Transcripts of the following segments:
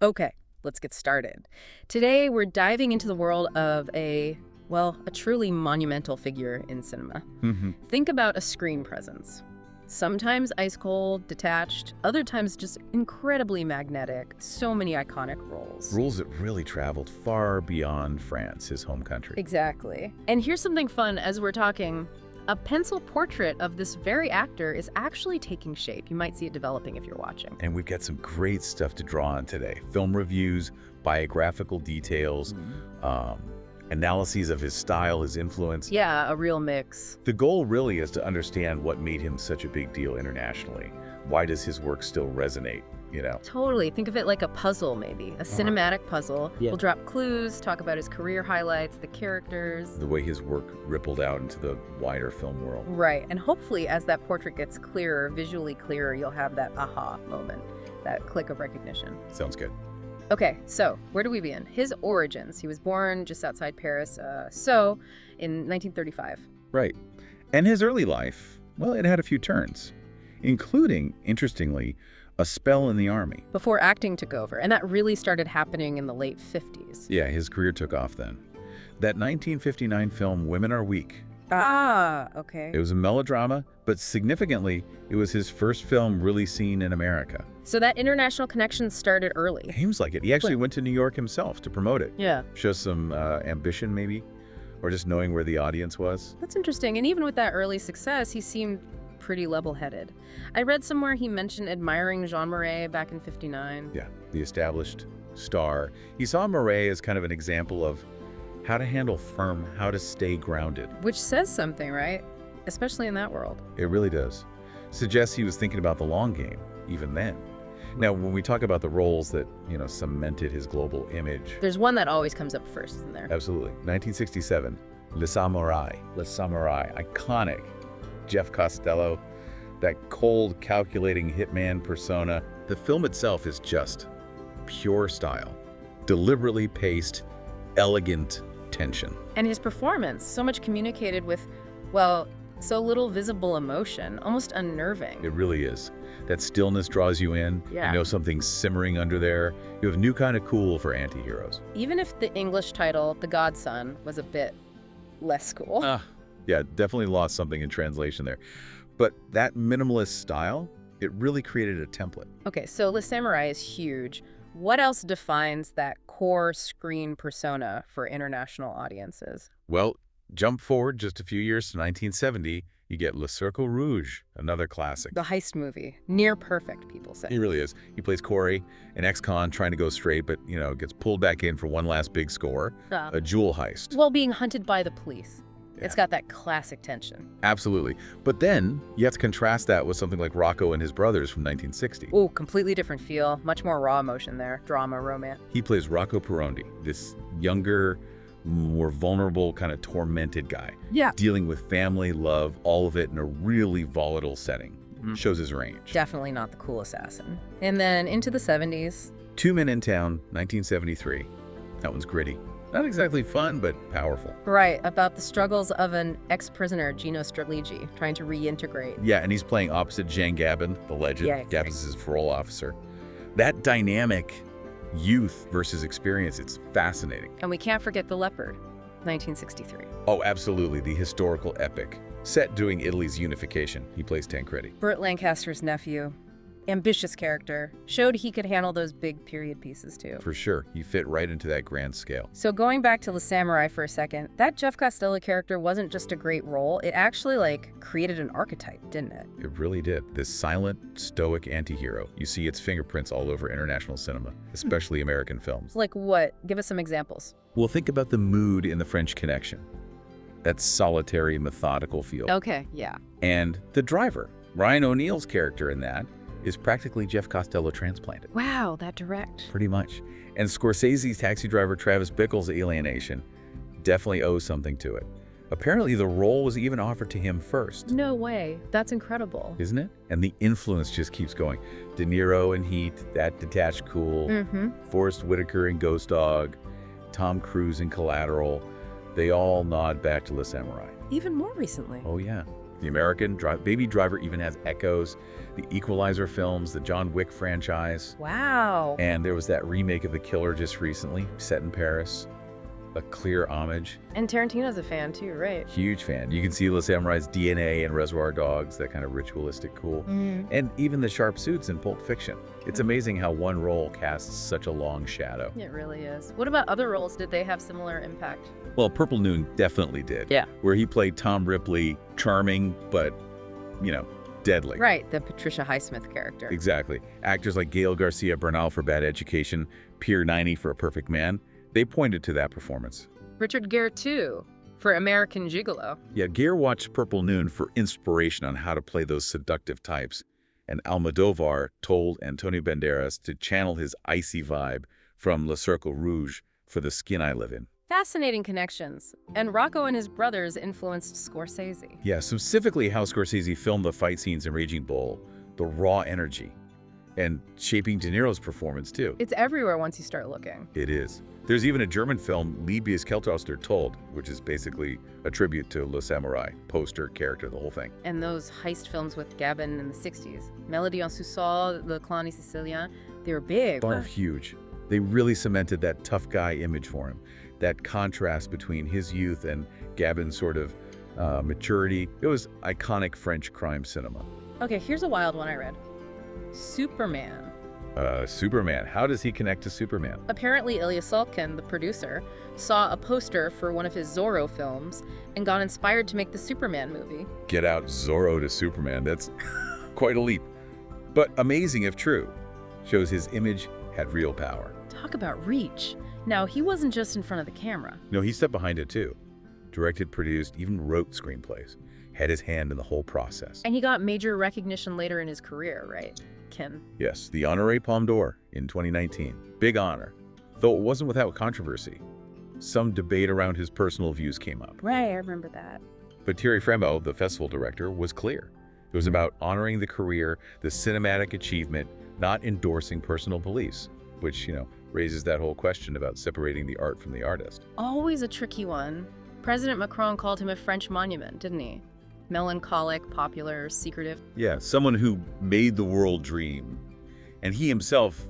Okay, let's get started. Today, we're diving into the world of a truly monumental figure in cinema. Hmm. Think about a screen presence. Sometimes ice cold, detached, other times just incredibly magnetic. So many iconic roles. Rules that really traveled far beyond France, his home country. Exactly. And here's something fun as we're talking. A pencil portrait of this very actor is actually taking shape. You might see it developing if you're watching. And we've got some great stuff to draw on today. Film reviews, biographical details, analyses of his style, his influence. Yeah, a real mix. The goal really is to understand what made him such a big deal internationally. Why does his work still resonate, you know? Totally. Think of it like a puzzle, maybe. A cinematic puzzle. Yeah. We'll drop clues, talk about his career highlights, the characters. The way his work rippled out into the wider film world. Right. And hopefully, as that portrait gets clearer, visually clearer, you'll have that aha moment, that click of recognition. Sounds good. Okay, so where do we begin? His origins. He was born just outside Paris, in 1935. Right. And his early life, well, it had a few turns, including, interestingly, a spell in the army. Before acting took over, and that really started happening in the late 50s. Yeah, his career took off then. That 1959 film, Women Are Weak. Ah, okay. It was a melodrama, but significantly, it was his first film really seen in America. So that international connection started early. Seems like it. He actually went to New York himself to promote it. Yeah. Show some ambition, maybe, or just knowing where the audience was. That's interesting. And even with that early success, he seemed pretty level-headed. I read somewhere he mentioned admiring Jean Marais back in '59. Yeah, the established star. He saw Marais as kind of an example of how to handle firm, how to stay grounded. Which says something, right? Especially in that world. It really does. Suggests he was thinking about the long game, even then. Now, when we talk about the roles that, cemented his global image. There's one that always comes up first, isn't there? Absolutely. 1967, Le Samurai. Le Samurai, iconic. Jeff Costello, that cold, calculating hitman persona. The film itself is just pure style, deliberately paced, elegant tension. And his performance, so much communicated with, so little visible emotion, almost unnerving. It really is. That stillness draws you in. Yeah. You know something's simmering under there. You have new kind of cool for anti-heroes. Even if the English title, The Godson, was a bit less cool. Yeah, definitely lost something in translation there. But that minimalist style, it really created a template. Okay, so Le Samurai is huge. What else defines that core screen persona for international audiences? Well, jump forward just a few years to 1970, you get Le Cercle Rouge, another classic. The heist movie. Near perfect, people say. He really is. He plays Corey, an ex-con trying to go straight, but, gets pulled back in for one last big score, a jewel heist. Well, being hunted by the police. Yeah. It's got that classic tension. Absolutely. But then you have to contrast that with something like Rocco and His Brothers from 1960. Oh, completely different feel. Much more raw emotion there. Drama, romance. He plays Rocco Perondi, this younger, more vulnerable, kind of tormented guy. Yeah. Dealing with family, love, all of it in a really volatile setting. Shows his range. Definitely not the cool assassin. And then into the 70s. Two Men in Town, 1973. That one's gritty. Not exactly fun, but powerful. Right, about the struggles of an ex-prisoner, Gino Streligi, trying to reintegrate. Yeah, and he's playing opposite Jean Gabin, the legend. Yeah, Gabin is his parole officer. That dynamic youth versus experience, it's fascinating. And we can't forget The Leopard, 1963. Oh, absolutely, the historical epic. Set during Italy's unification. He plays Tancredi. Burt Lancaster's nephew. Ambitious character. Showed he could handle those big period pieces, too. For sure. He fit right into that grand scale. So going back to Le Samurai for a second, that Jeff Costello character wasn't just a great role. It actually, created an archetype, didn't it? It really did. This silent, stoic anti-hero. You see its fingerprints all over international cinema, especially American films. Like what? Give us some examples. Well, think about the mood in The French Connection. That solitary, methodical feel. Okay, yeah. And the driver, Ryan O'Neill's character in that, is practically Jeff Costello transplanted. Wow, that direct. Pretty much. And Scorsese's taxi driver Travis Bickle's alienation definitely owes something to it. Apparently, the role was even offered to him first. No way. That's incredible. Isn't it? And the influence just keeps going. De Niro in Heat, that detached cool. Forrest Whitaker in Ghost Dog. Tom Cruise in Collateral. They all nod back to Le Samurai. Even more recently. Oh, yeah. The American Baby Driver even has echoes. The Equalizer films, the John Wick franchise. Wow. And there was that remake of The Killer just recently, set in Paris. A clear homage. And Tarantino's a fan too, right? Huge fan. You can see Le Samurai's DNA in Reservoir Dogs, that kind of ritualistic cool. And even the sharp suits in Pulp Fiction. It's amazing how one role casts such a long shadow. It really is. What about other roles? Did they have similar impact? Well, Purple Noon definitely did. Yeah. Where he played Tom Ripley, charming, but, deadly. Right, the Patricia Highsmith character. Exactly. Actors like Gael Garcia Bernal for Bad Education, Pierre Niney for A Perfect Man, they pointed to that performance. Richard Gere, too, for American Gigolo. Yeah, Gere watched Purple Noon for inspiration on how to play those seductive types, and Almodovar told Antonio Banderas to channel his icy vibe from Le Cercle Rouge for The Skin I Live In. Fascinating connections. And Rocco and his brothers influenced Scorsese. Yeah, specifically how Scorsese filmed the fight scenes in Raging Bull, the raw energy, and shaping De Niro's performance, too. It's everywhere once you start looking. It is. There's even a German film, Liebiges Keltoster Told, which is basically a tribute to Le Samurai, poster, character, the whole thing. And those heist films with Gabin in the 60s. Melody en sous-sol, Le Clan Sicilien, they were big. Oh, huge. They really cemented that tough guy image for him. That contrast between his youth and Gabin's sort of maturity. It was iconic French crime cinema. Okay, here's a wild one I read. Superman. Superman. How does he connect to Superman? Apparently, Ilya Salkin, the producer, saw a poster for one of his Zorro films and got inspired to make the Superman movie. Get out Zorro to Superman. That's quite a leap. But amazing if true. Shows his image had real power. Talk about reach. Now, he wasn't just in front of the camera. No, he stepped behind it too. Directed, produced, even wrote screenplays. Had his hand in the whole process. And he got major recognition later in his career, right, Kim? Yes, the Honoré Palme d'Or in 2019. Big honor. Though it wasn't without controversy. Some debate around his personal views came up. Right, I remember that. But Thierry Frémaux, the festival director, was clear. It was about honoring the career, the cinematic achievement, not endorsing personal beliefs, which, raises that whole question about separating the art from the artist. Always a tricky one. President Macron called him a French monument, didn't he? Melancholic, popular, secretive. Yeah, someone who made the world dream. And he himself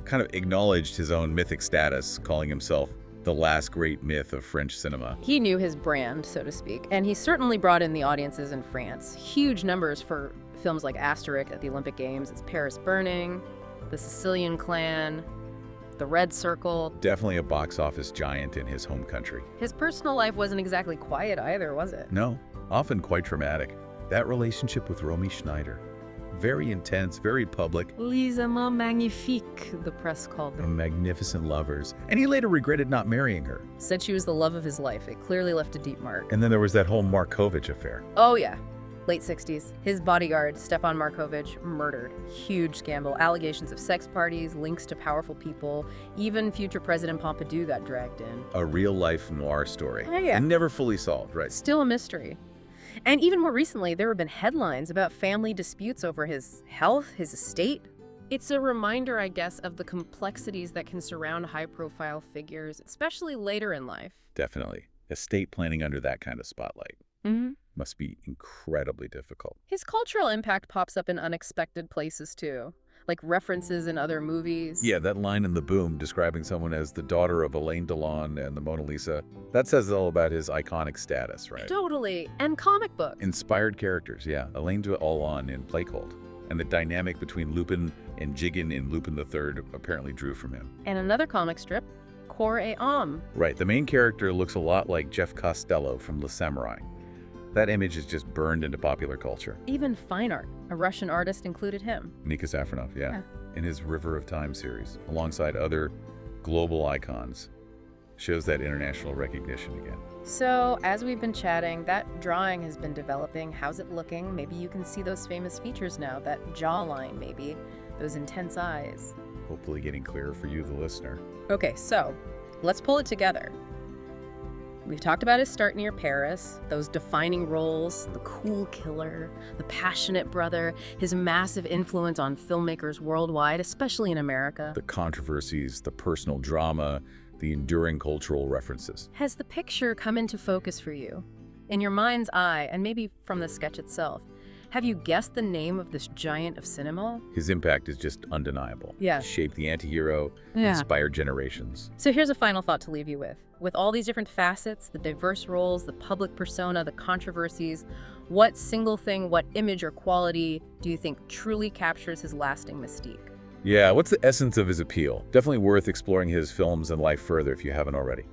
kind of acknowledged his own mythic status, calling himself the last great myth of French cinema. He knew his brand, so to speak, and he certainly brought in the audiences in France. Huge numbers for films like Asterix at the Olympic Games. It's Paris Burning, The Sicilian Clan, The Red Circle. Definitely a box office giant in his home country. His personal life wasn't exactly quiet either, was it? No, often quite traumatic. That relationship with Romy Schneider. Very intense, very public. Les amants magnifiques, the press called them. Magnificent lovers. And he later regretted not marrying her. Said she was the love of his life. It clearly left a deep mark. And then there was that whole Markovich affair. Oh, yeah. Late 60s. His bodyguard, Stefan Markovich, murdered. Huge scandal. Allegations of sex parties, links to powerful people. Even future President Pompidou got dragged in. A real-life noir story. Oh, yeah. And never fully solved, right? Still a mystery. And even more recently, there have been headlines about family disputes over his health, his estate. It's a reminder, I guess, of the complexities that can surround high-profile figures, especially later in life. Definitely. Estate planning under that kind of spotlight must be incredibly difficult. His cultural impact pops up in unexpected places, too, like references in other movies. Yeah, that line in The Boom describing someone as the daughter of Alain Delon and the Mona Lisa, that says all about his iconic status, right? Totally. And comic books. Inspired characters, yeah. Alain Delon in Play Cold. And the dynamic between Lupin and Jigen in Lupin III apparently drew from him. And another comic strip, Corps et Âme. Right, the main character looks a lot like Jeff Costello from Le Samurai. That image is just burned into popular culture. Even fine art. A Russian artist included him. Nikos Safronov, yeah, in his River of Time series, alongside other global icons. Shows that international recognition again. So, as we've been chatting, that drawing has been developing. How's it looking? Maybe you can see those famous features now, that jawline maybe, those intense eyes. Hopefully getting clearer for you, the listener. Okay, so let's pull it together. We've talked about his start near Paris, those defining roles, the cool killer, the passionate brother, his massive influence on filmmakers worldwide, especially in America. The controversies, the personal drama, the enduring cultural references. Has the picture come into focus for you? In your mind's eye, and maybe from the sketch itself, have you guessed the name of this giant of cinema? His impact is just undeniable. Yeah. Shaped the anti-hero, Yeah. inspired generations. So here's a final thought to leave you with. With all these different facets, the diverse roles, the public persona, the controversies, what single thing, what image or quality do you think truly captures his lasting mystique? Yeah, what's the essence of his appeal? Definitely worth exploring his films and life further if you haven't already.